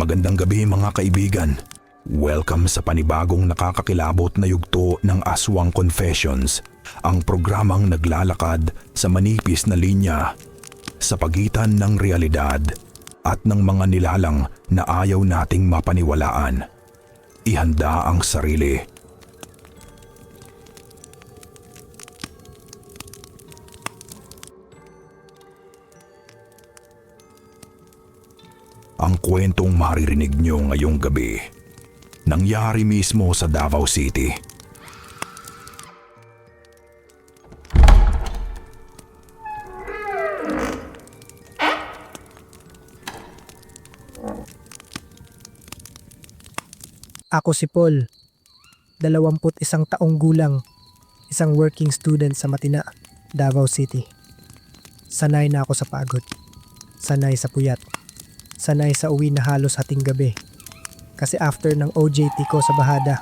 Magandang gabi mga kaibigan. Welcome sa panibagong nakakakilabot na yugto ng Aswang Confessions, ang programang naglalakad sa manipis na linya sa pagitan ng realidad at ng mga nilalang na ayaw nating mapaniwalaan. Ihanda ang sarili. Ang kwentong maririnig nyo ngayong gabi, nangyari mismo sa Davao City. Ako si Paul, 21 taong gulang, isang working student sa Matina, Davao City. Sanay na ako sa pagod, sanay sa puyat, sanay sa uwi na halos hating gabi. Kasi after ng OJT ko sa Bahada,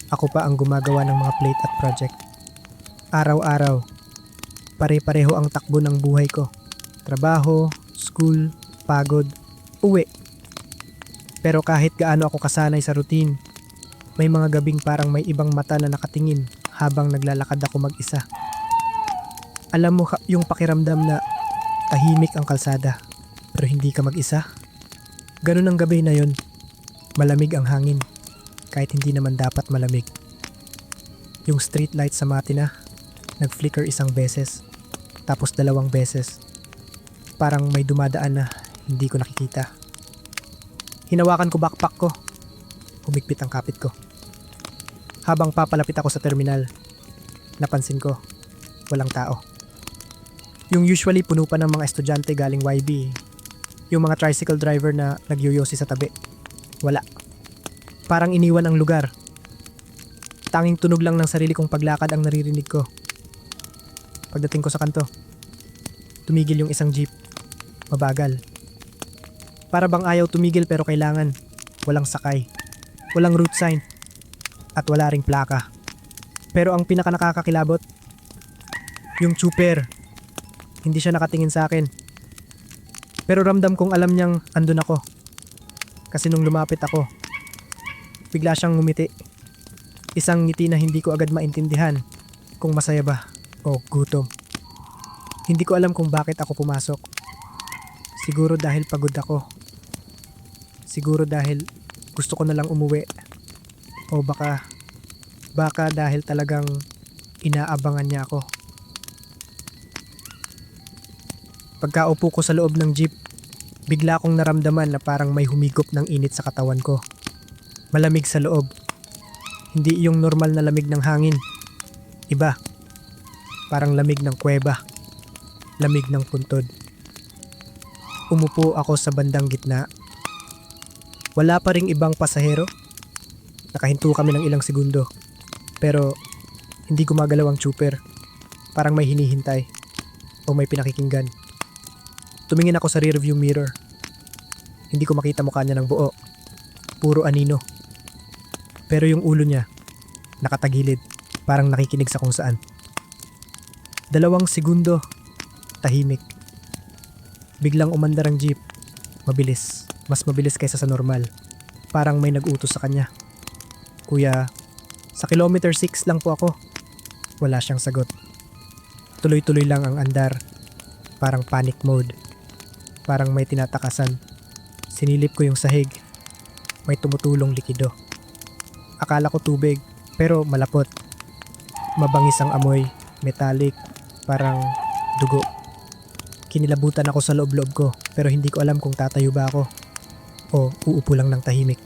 ako pa ang gumagawa ng mga plate at project. Araw-araw, pare-pareho ang takbo ng buhay ko. Trabaho, school, pagod, uwi. Pero kahit gaano ako kasanay sa routine, may mga gabing parang may ibang mata na nakatingin habang naglalakad ako mag-isa. Alam mo yung pakiramdam na tahimik ang kalsada pero hindi ka mag-isa? Ganun ang gabi na yon. Malamig ang hangin kahit hindi naman dapat malamig. Yung street light sa Matina, nag-flicker isang beses, tapos 2 beses. Parang may dumadaan na hindi ko nakikita. Hinawakan ko backpack ko. Humigpit ang kapit ko. Habang papalapit ako sa terminal, napansin ko, walang tao. Yung usually puno pa ng mga estudyante galing YB, yung mga tricycle driver na nagyoyosi sa tabi, wala. Parang iniwan ang lugar. Tanging tunog lang ng sarili kong paglakad ang naririnig ko. Pagdating ko sa kanto, tumigil yung isang jeep. Mabagal. Para bang ayaw tumigil pero kailangan. Walang sakay, walang route sign, at wala ring plaka. Pero ang pinaka nakakakilabot, yung chuper, hindi siya nakatingin sa akin. Pero ramdam kong alam niyang andun ako. Kasi nung lumapit ako, bigla siyang ngumiti. Isang ngiti na hindi ko agad maintindihan kung masaya ba o gutom. Hindi ko alam kung bakit ako pumasok. Siguro dahil pagod ako. Siguro dahil gusto ko na lang umuwi. O baka dahil talagang inaabangan niya ako. Pagkaupo ko sa loob ng jeep, bigla kong naramdaman na parang may humigop ng init sa katawan ko. Malamig sa loob. Hindi yung normal na lamig ng hangin. Iba. Parang lamig ng kuweba. Lamig ng puntod. Umupo ako sa bandang gitna. Wala pa ring ibang pasahero. Nakahinto kami ng ilang segundo. Pero hindi gumagalaw ang chuper. Parang may hinihintay o may pinakikinggan. Tumingin ako sa rearview mirror. Hindi ko makita mukha niya ng buo. Puro anino. Pero yung ulo niya, nakatagilid. Parang nakikinig sa kung saan. 2 segundo, tahimik. Biglang umandar ang jeep. Mabilis. Mas mabilis kaysa sa normal. Parang may nag-utos sa kanya. Kuya, sa kilometer 6 lang po ako. Wala siyang sagot. Tuloy-tuloy lang ang andar. Parang panic mode. Parang may tinatakasan. Sinilip ko yung sahig. May tumutulong likido. Akala ko tubig, pero malapot. Mabangis ang amoy, metallic, parang dugo. Kinilabutan ako sa loob-loob ko, pero hindi ko alam kung tatayo ba ako o uupo lang ng tahimik.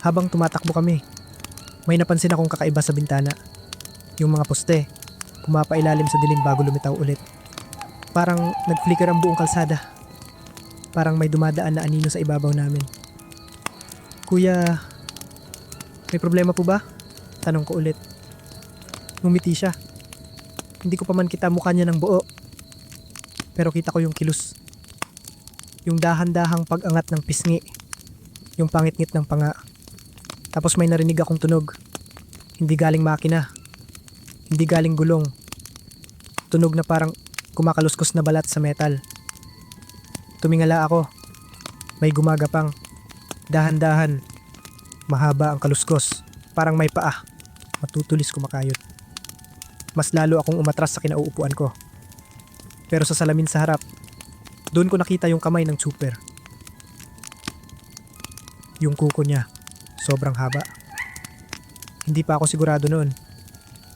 Habang tumatakbo kami, may napansin akong kakaiba sa bintana. Yung mga poste, pumapailalim sa dilim bago lumitaw ulit. Parang nag-flicker ang buong kalsada. Parang may dumadaan na anino sa ibabaw namin. Kuya, may problema po ba? Tanong ko ulit. Ngumiti siya. Hindi ko pa man kita mukha niya ng buo. Pero kita ko yung kilos. Yung dahan-dahang pag-angat ng pisngi. Yung pangit-ngit ng panga. Tapos may narinig akong tunog. Hindi galing makina. Hindi galing gulong. Tunog na parang kumakaluskos na balat sa metal. Tumingala ako. May gumagapang. Dahan-dahan. Mahaba ang kaluskos. Parang may paa. Matutulis kumakayot. Mas lalo akong umatras sa kinauupuan ko. Pero sa salamin sa harap, doon ko nakita yung kamay ng super. Yung kuko niya, sobrang haba. Hindi pa ako sigurado noon.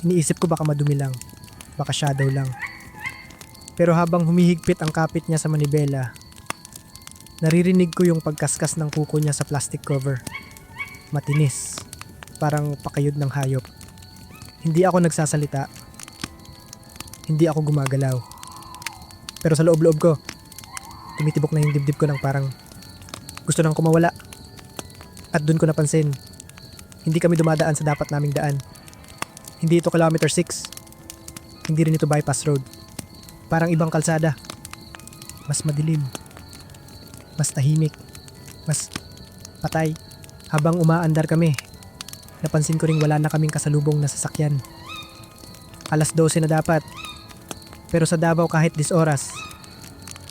Iniisip ko baka madumi lang. Baka shadow lang. Pero habang humihigpit ang kapit niya sa manibela, naririnig ko yung pagkaskas ng kuko niya sa plastic cover. Matinis. Parang pakayod ng hayop. Hindi ako nagsasalita. Hindi ako gumagalaw. Pero sa loob-loob ko, tumitibok na yung dibdib ko ng parang gusto nang kumawala. At dun ko napansin, hindi kami dumadaan sa dapat naming daan. Hindi ito kilometer 6. Hindi rin ito bypass road. Parang ibang kalsada. Mas madilim. Mas tahimik. Mas patay. Habang umaandar kami, napansin ko ring wala na kaming kasalubong na sasakyan. 12:00 na dapat. Pero sa Davao kahit 10 oras,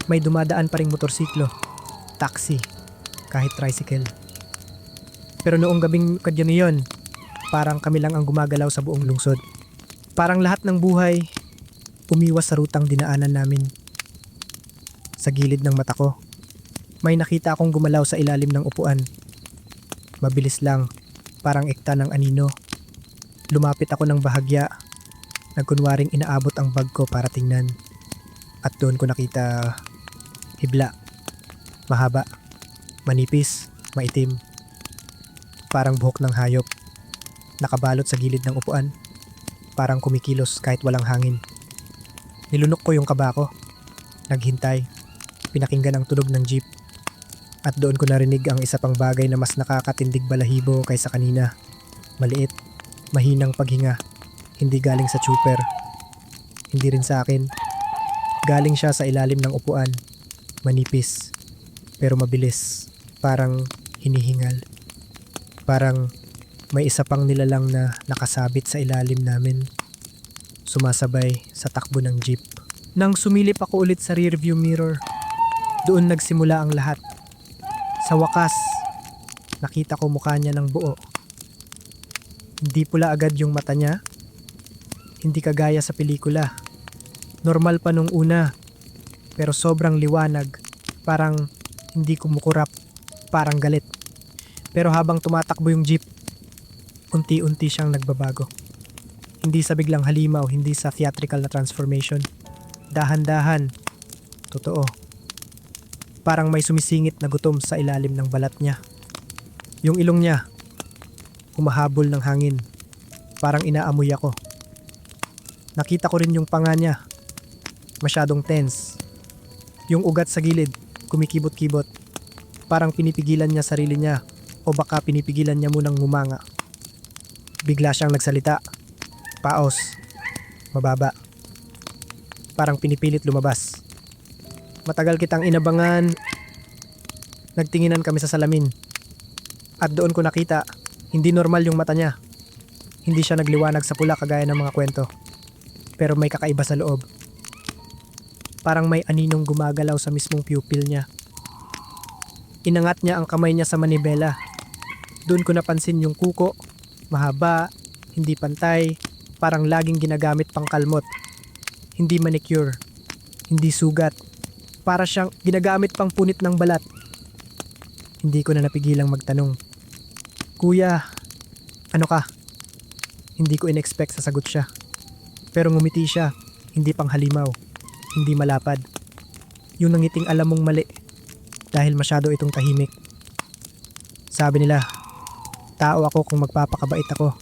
may dumadaan pa ring motorsiklo, taxi, kahit tricycle. Pero noong gabing kadyan niyon, parang kami lang ang gumagalaw sa buong lungsod. Parang lahat ng buhay, umiwas sa rutang dinaanan namin. Sa gilid ng mata ko, may nakita akong gumalaw sa ilalim ng upuan. Mabilis lang, parang ekta ng anino. Lumapit ako ng bahagya, nagkunwaring inaabot ang bag ko para tingnan. At doon ko nakita hibla, mahaba, manipis, maitim. Parang buhok ng hayop, nakabalot sa gilid ng upuan, parang kumikilos kahit walang hangin. Nilunok ko yung kaba ko, naghintay, pinakinggan ang tunog ng jeep. At doon ko narinig ang isa pang bagay na mas nakakatindig balahibo kaysa kanina. Maliit, mahinang paghinga, hindi galing sa trooper, hindi rin sa akin. Galing siya sa ilalim ng upuan, manipis, pero mabilis, parang hinihingal. Parang may isa pang nilalang na nakasabit sa ilalim namin, sumasabay sa takbo ng jeep. Nang sumilip ako ulit sa rearview mirror, doon nagsimula ang lahat. Sa wakas, nakita ko mukha niya ng buo. Hindi pula agad yung mata niya, hindi kagaya sa pelikula. Normal pa nung una, pero sobrang liwanag, parang hindi kumukurap, parang galit. Pero habang tumatakbo yung jeep, unti-unti siyang nagbabago. Hindi sa biglang halimaw, hindi sa theatrical na transformation. Dahan-dahan, totoo. Parang may sumisingit na gutom sa ilalim ng balat niya. Yung ilong niya, humahabol ng hangin, parang inaamoy ako. Nakita ko rin yung panga niya, masyadong tense. Yung ugat sa gilid, kumikibot-kibot, parang pinipigilan niya sarili niya o baka pinipigilan niya munang ngumanga. Bigla siyang nagsalita, paos, mababa, parang pinipilit lumabas. Matagal kitang inabangan. Nagtinginan kami sa salamin. At doon ko nakita, hindi normal yung mata niya. Hindi siya nagliwanag sa pula kagaya ng mga kwento. Pero may kakaiba sa loob. Parang may aninong gumagalaw sa mismong pupil niya. Inangat niya ang kamay niya sa manibela. Doon ko napansin yung kuko, mahaba, hindi pantay, parang laging ginagamit pang kalmot. Hindi manicure, hindi sugat, para siyang ginagamit pang punit ng balat. Hindi ko na napigilang magtanong, "Kuya, ano ka?" Hindi ko in-expect sa sagot siya. Pero ngumiti siya, hindi pang halimaw, hindi malapad. Yung nangiting alam mong mali, dahil masyado itong tahimik. Sabi nila, tao ako kung magpapakabait ako.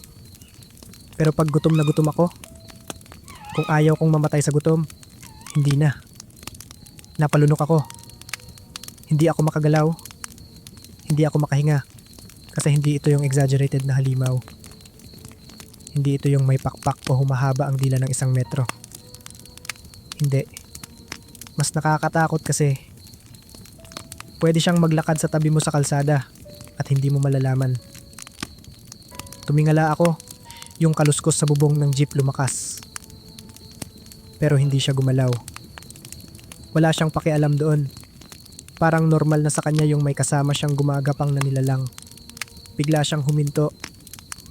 Pero pag gutom na gutom ako, kung ayaw kong mamatay sa gutom, hindi na. Napalunok ako. Hindi ako makagalaw. Hindi ako makahinga. Kasi hindi ito yung exaggerated na halimaw. Hindi ito yung may pakpak o humahaba ang dila ng 1 metro. Hindi. Mas nakakatakot kasi pwede siyang maglakad sa tabi mo sa kalsada at hindi mo malalaman. Tumingala ako, yung kaluskos sa bubong ng jeep lumakas. Pero hindi siya gumalaw. Wala siyang pakialam doon. Parang normal na sa kanya yung may kasama siyang gumagapang na nilalang. Bigla siyang huminto.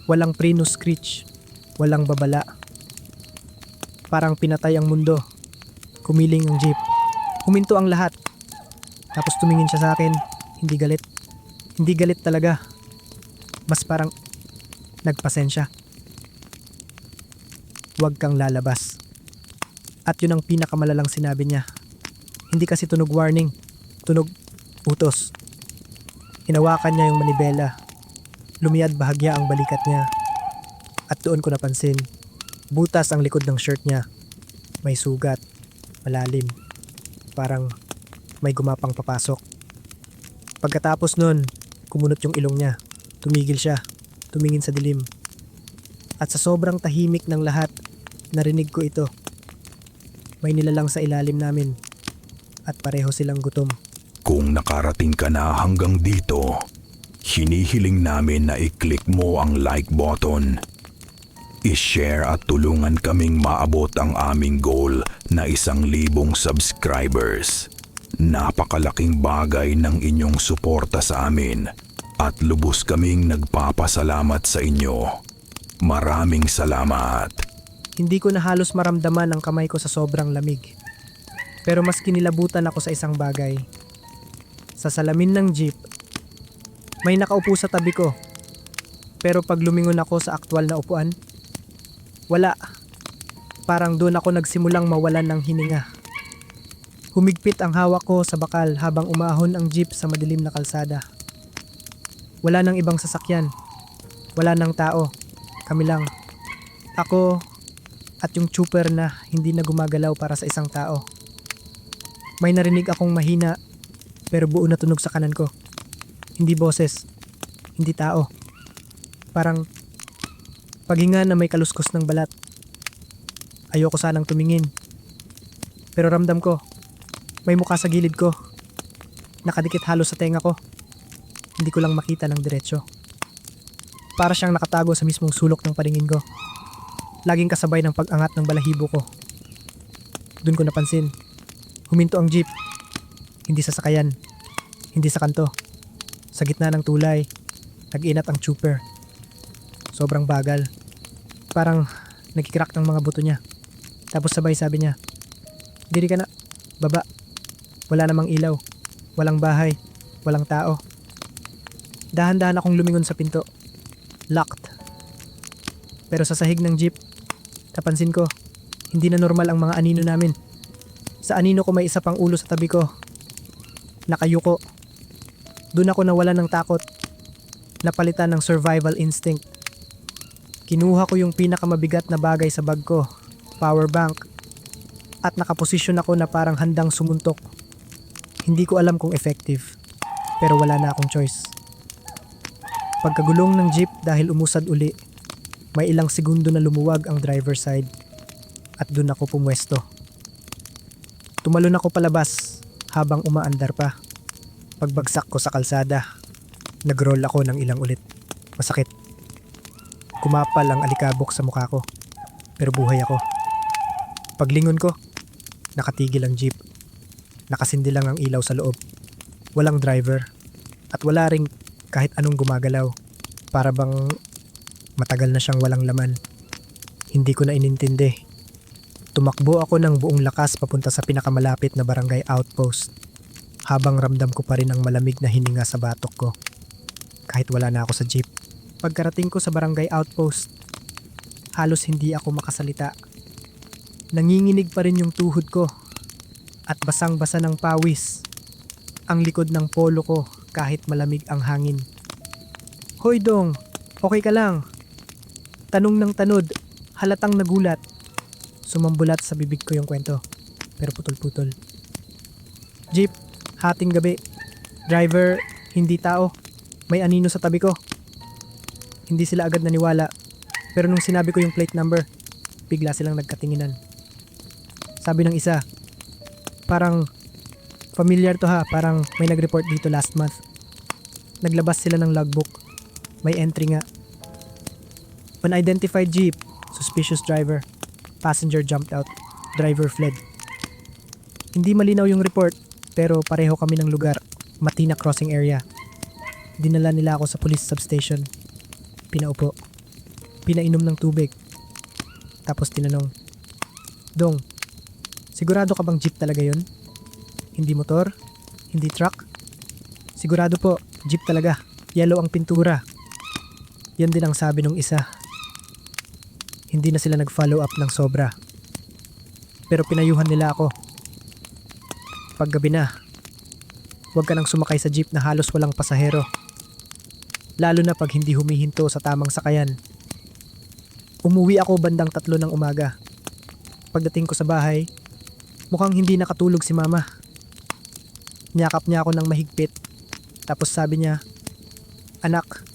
Walang prino screech. Walang babala. Parang pinatay ang mundo. Kumiling ang jeep. Huminto ang lahat. Tapos tumingin siya sa akin. Hindi galit. Hindi galit talaga. Mas parang nagpasensya. Huwag kang lalabas. At yun ang pinakamalalang sinabi niya. Hindi kasi tunog warning. Tunog utos. Hinawakan niya yung manibela. Lumiyad bahagya ang balikat niya. At doon ko napansin. Butas ang likod ng shirt niya. May sugat. Malalim. Parang may gumapang papasok. Pagkatapos nun, kumunot yung ilong niya. Tumigil siya. Tumingin sa dilim. At sa sobrang tahimik ng lahat, narinig ko ito. May nilalang sa ilalim namin. At pareho silang gutom. Kung nakarating ka na hanggang dito, hinihiling namin na i-click mo ang like button. I-share at tulungan kaming maabot ang aming goal na 1,000 subscribers. Napakalaking bagay ng inyong suporta sa amin at lubos kaming nagpapasalamat sa inyo. Maraming salamat. Hindi ko na halos maramdaman ang kamay ko sa sobrang lamig. Pero mas kinilabutan ako sa isang bagay. Sa salamin ng jeep, may nakaupo sa tabi ko. Pero pag lumingon ako sa aktwal na upuan, wala. Parang doon ako nagsimulang mawalan ng hininga. Humigpit ang hawak ko sa bakal habang umahon ang jeep sa madilim na kalsada. Wala nang ibang sasakyan. Wala nang tao. Kami lang. Ako at yung chopper na hindi na gumagalaw para sa isang tao. May narinig akong mahina pero buo na tunog sa kanan ko. Hindi boses. Hindi tao. Parang paghinga na may kaluskos ng balat. Ayoko sanang tumingin. Pero ramdam ko, may mukha sa gilid ko. Nakadikit halos sa tenga ko. Hindi ko lang makita ng diretsyo. Para siyang nakatago sa mismong sulok ng paningin ko. Laging kasabay ng pag-angat ng balahibo ko. Doon ko napansin. Huminto ang jeep. Hindi sa sakayan. Hindi sa kanto. Sa gitna ng tulay, nag-inat ang chopper. Sobrang bagal. Parang nagkikrak ng mga buto niya. Tapos sabay sabi niya, "Diri ka na, baba. Wala namang ilaw. Walang bahay. Walang tao." Dahan-dahan akong lumingon sa pinto. Locked. Pero sa sahig ng jeep, napansin ko, hindi na normal ang mga anino namin. Sa anino ko may isa pang ulo sa tabi ko. Nakayuko. Doon ako nawalan ng takot. Napalitan ng survival instinct. Kinuha ko yung pinakamabigat na bagay sa bag ko, power bank. At nakaposisyon ako na parang handang sumuntok. Hindi ko alam kung effective, pero wala na akong choice. Pagkagulong ng jeep dahil umusad uli, may ilang segundo na lumuwag ang driver's side at doon ako pumwesto. Tumalon ako palabas habang umaandar pa. Pagbagsak ko sa kalsada, nagroll ako ng ilang ulit. Masakit. Kumapal ang alikabok sa mukha ko, pero buhay ako. Paglingon ko, nakatigil ang jeep. Nakasindi lang ang ilaw sa loob. Walang driver at wala ring kahit anong gumagalaw. Para bang matagal na siyang walang laman. Hindi ko na inintindi. Tumakbo ako ng buong lakas papunta sa pinakamalapit na barangay outpost. Habang ramdam ko pa rin ang malamig na hininga sa batok ko. Kahit wala na ako sa jeep. Pagkarating ko sa barangay outpost, halos hindi ako makasalita. Nanginginig pa rin yung tuhod ko. At basang-basa ng pawis. Ang likod ng polo ko kahit malamig ang hangin. "Hoy Dong, okay ka lang?" Tanong ng tanod, halatang nagulat. Sumambulat sa bibig ko yung kwento, pero putol-putol. "Jeep, hating gabi. Driver, hindi tao. May anino sa tabi ko." Hindi sila agad naniwala, pero nung sinabi ko yung plate number, bigla silang nagkatinginan. Sabi ng isa, "Parang familiar to ha, parang may nag-report dito last month." Naglabas sila ng logbook. May entry nga. "Unidentified jeep, suspicious driver. Passenger jumped out. Driver fled." Hindi malinaw yung report, Pero pareho kami ng lugar, Matina Crossing area. Dinala nila ako sa police substation. Pinaupo. Pinainom ng tubig. Tapos tinanong, Dong, sigurado ka bang jeep talaga yun? Hindi motor? Hindi truck? Sigurado po, jeep talaga. Yellow ang pintura. Yan din ang sabi nung isa. Hindi na sila nag-follow up ng sobra. Pero pinayuhan nila ako. Paggabi na, huwag ka nang sumakay sa jeep na halos walang pasahero. Lalo na pag hindi humihinto sa tamang sakayan. Umuwi ako bandang 3 ng umaga. Pagdating ko sa bahay, mukhang hindi nakatulog si mama. Niyakap niya ako ng mahigpit. Tapos sabi niya, Anak,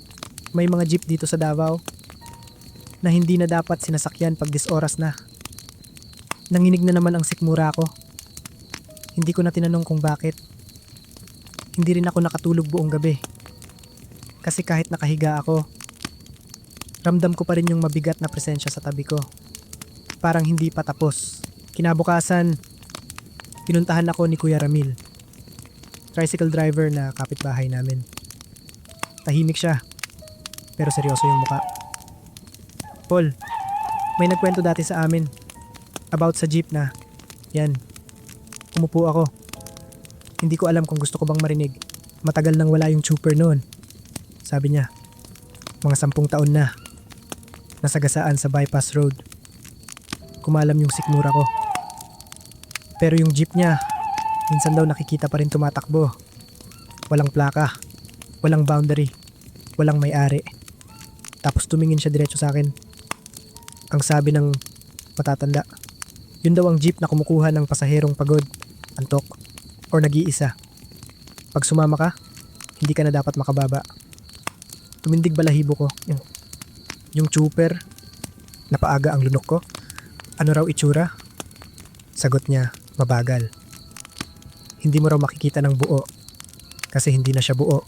may mga jeep dito sa Davao na hindi na dapat sinasakyan pag oras na. Nanginig na naman ang sikmura ko. Hindi ko na tinanong kung bakit. Hindi rin ako nakatulog buong gabi. Kasi kahit nakahiga ako, ramdam ko pa rin yung mabigat na presensya sa tabi ko. Parang hindi pa tapos. Kinabukasan, pinuntahan ako ni Kuya Ramil. Tricycle driver na kapitbahay namin. Tahimik siya, pero seryoso yung muka. Paul, may nagkwento dati sa amin about sa jeep na, yan, umupo ako. Hindi ko alam kung gusto ko bang marinig. Matagal nang wala yung trooper noon. Sabi niya, mga 10 taon na. Nasagasaan sa bypass road. Kumalam yung sikmura ko. Pero yung jeep niya, minsan daw nakikita pa rin tumatakbo. Walang plaka, walang boundary, walang may-ari. Tapos tumingin siya diretso sa akin. Ang sabi ng matatanda, yun daw ang jeep na kumukuha ng pasaherong pagod, antok, or nag-iisa. Pag sumama ka, hindi ka na dapat makababa. Tumindig balahibo ko. Yung trooper, napaaga ang lunok ko. Ano raw itsura? Sagot niya, mabagal. Hindi mo raw makikita ng buo kasi hindi na siya buo.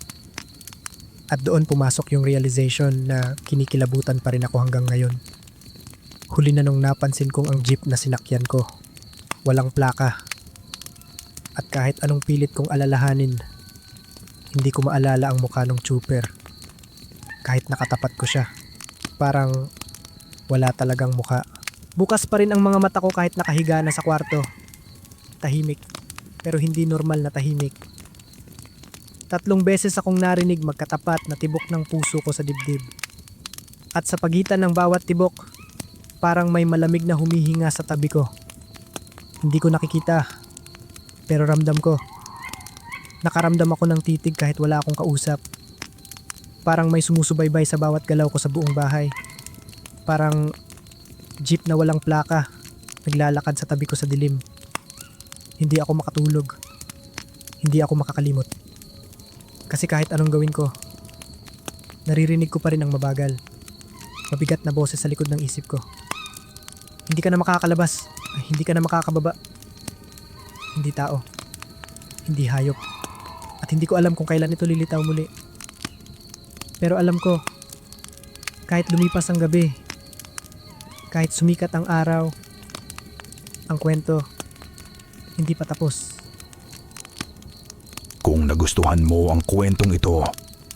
At doon pumasok yung realization na kinikilabutan pa rin ako hanggang ngayon. Huli na nung napansin kong ang jeep na sinakyan ko, walang plaka. At kahit anong pilit kong alalahanin, hindi ko maalala ang mukha ng trooper. Kahit nakatapat ko siya, parang wala talagang mukha. Bukas pa rin ang mga mata ko kahit nakahiga na sa kwarto. Tahimik, pero hindi normal na tahimik. 3 beses akong narinig magkatapat na tibok ng puso ko sa dibdib. At sa pagitan ng bawat tibok, parang may malamig na humihinga sa tabi ko. Hindi ko nakikita, pero ramdam ko. Nakaramdam ako ng titig kahit wala akong kausap. Parang may sumusubaybay sa bawat galaw ko sa buong bahay. Parang jeep na walang plaka, naglalakad sa tabi ko sa dilim. Hindi ako makatulog. Hindi ako makakalimot. Kasi kahit anong gawin ko, naririnig ko pa rin ang mabagal. Mabigat na boses sa likod ng isip ko. Hindi ka na makakalabas. Ay, hindi ka na makakababa. Hindi tao. Hindi hayop. At hindi ko alam kung kailan ito lilitaw muli. Pero alam ko, kahit lumipas ang gabi, kahit sumikat ang araw, ang kwento, hindi pa tapos. Kung nagustuhan mo ang kwentong ito,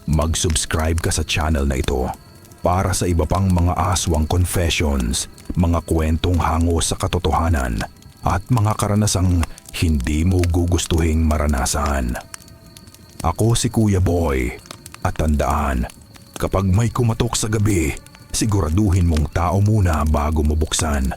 mag-subscribe ka sa channel na ito para sa iba pang mga aswang confessions, mga kwentong hango sa katotohanan at mga karanasang hindi mo gugustuhing maranasan. Ako si Kuya Boy at tandaan, kapag may kumatok sa gabi, siguraduhin mong tao muna bago mo buksan.